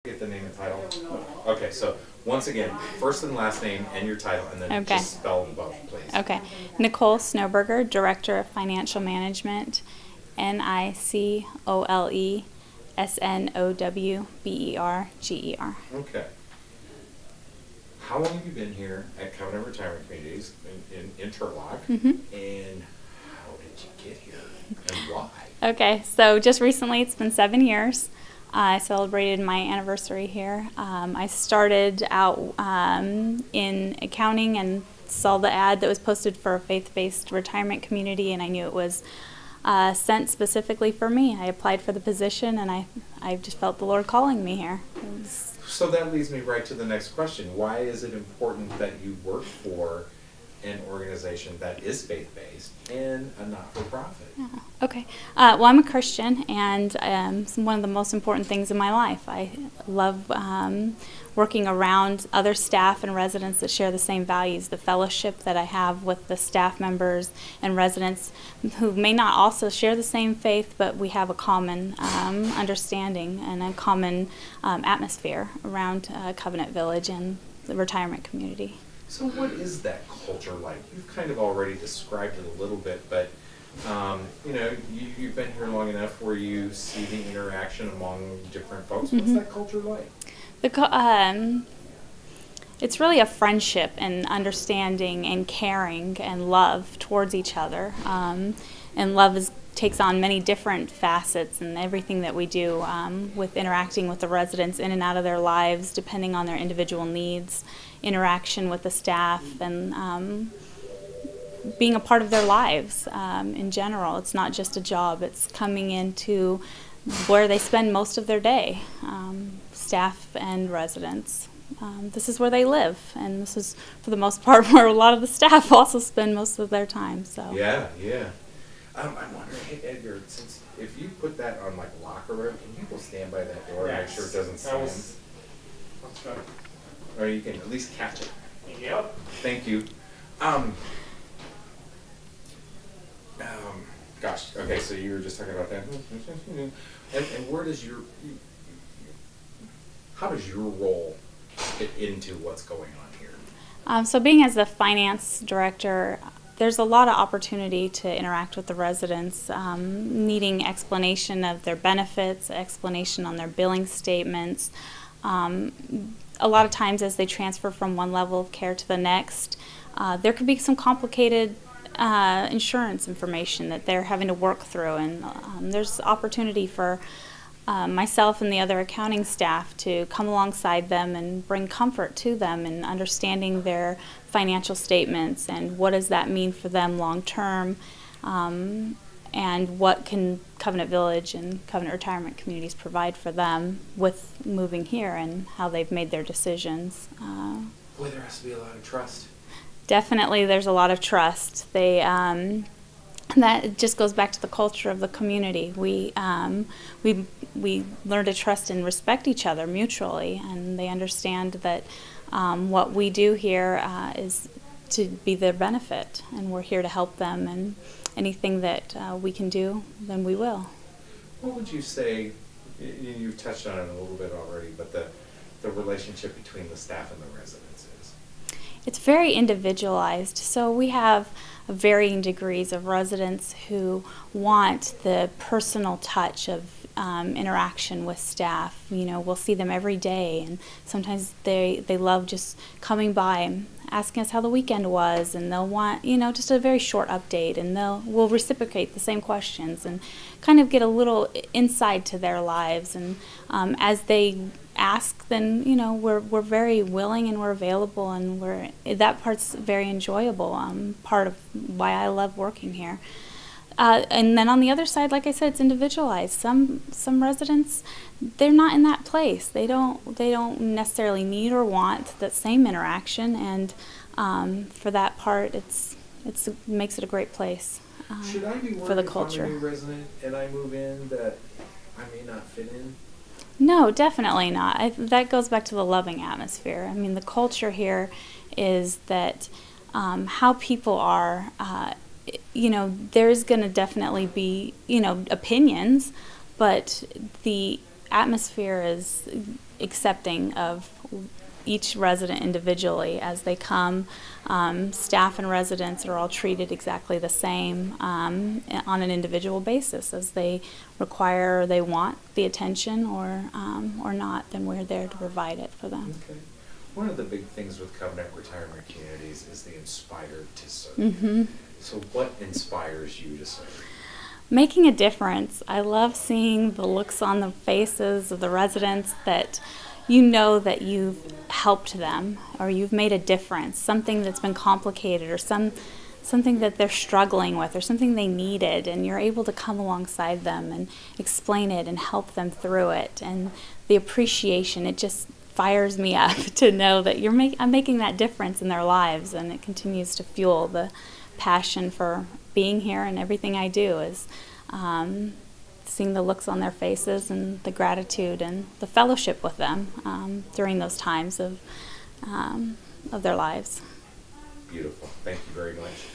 Get the name and title. Okay, so once again, first and last name and your title, and then Okay. just spell them both, please. Okay. Nicole Snowberger, Director of Financial Management, NicoleSnowberger. Okay. How long have you been here at Covenant Retirement Communities in Turlock? And how did you get here and why? Okay, so just recently, it's been 7 years. I celebrated my anniversary here. I started out in accounting and saw the ad that was posted for a faith-based retirement community, and I knew it was sent specifically for me. I applied for the position, and I just felt the Lord calling me here. So that leads me right to the next question. Why is it important that you work for an organization that is faith-based and a not-for-profit? Yeah. Okay. Well, I'm a Christian, and it's one of the most important things in my life. I love working around other staff and residents that share the same values, the fellowship that I have with the staff members and residents who may not also share the same faith, but we have a common understanding and a common atmosphere around Covenant Village and the retirement community. So what is that culture like? You've kind of already described it a little bit, but you've been here long enough where you see the interaction among different folks. What's that culture like? It's really a friendship and understanding and caring and love towards each other. And love takes on many different facets in everything that we do with interacting with the residents in and out of their lives, depending on their individual needs, interaction with the staff, and being a part of their lives in general. It's not just a job. It's coming into where they spend most of their day, staff and residents. This is where they live, and this is, for the most part, where a lot of the staff also spend most of their time. So. Yeah. I'm wondering, hey, Edgar, since if you put that on like locker room, can you go stand by that door and make sure it doesn't slam? That's right. Or you can at least catch it. Yep. Thank you. Gosh. Okay, so you were just talking about that. And where does how does your role fit into what's going on here? So being as the finance director, there's a lot of opportunity to interact with the residents, needing explanation of their benefits, explanation on their billing statements. A lot of times as they transfer from one level of care to the next, there could be some complicated insurance information that they're having to work through, and there's opportunity for myself and the other accounting staff to come alongside them and bring comfort to them in understanding their financial statements and what does that mean for them long term, and what can Covenant Village and Covenant Retirement Communities provide for them with moving here and how they've made their decisions. Boy, there has to be a lot of trust. Definitely, there's a lot of trust. That just goes back to the culture of the community. We learn to trust and respect each other mutually, and they understand that what we do here is to be their benefit, and we're here to help them, and anything that we can do, then we will. What would you say, you've touched on it a little bit already, but the relationship between the staff and the residents is? It's very individualized. So we have varying degrees of residents who want the personal touch of interaction with staff. We'll see them every day, and sometimes they love just coming by and asking us how the weekend was, and they'll want just a very short update, and we'll reciprocate the same questions and kind of get a little insight to their lives. And as they ask, then we're very willing and we're available, and that part's very enjoyable. Part of why I love working here. And then on the other side, like I said, it's individualized. Some residents, they're not in that place. They don't necessarily need or want that same interaction, and for that part, it makes it a great place. Should I be for the worried culture. if I'm a new resident and I move in that I may not fit in? No, definitely not. That goes back to the loving atmosphere. I mean, the culture here is that how people are. There's going to definitely be, opinions, but the atmosphere is accepting of each resident individually as they come. Staff and residents are all treated exactly the same on an individual basis. As they require or they want the attention or not, then we're there to provide it for them. Okay. One of the big things with Covenant Retirement Communities is the inspired to serve. Mm-hmm. So what inspires you to serve? Making a difference. I love seeing the looks on the faces of the residents that you know that you've helped them or you've made a difference, something that's been complicated or something that they're struggling with or something they needed, and you're able to come alongside them and explain it and help them through it. And the appreciation, it just fires me up to know that I'm making that difference in their lives, and it continues to fuel the passion for being here, and everything I do is seeing the looks on their faces and the gratitude and the fellowship with them during those times of their lives. Beautiful. Thank you very much.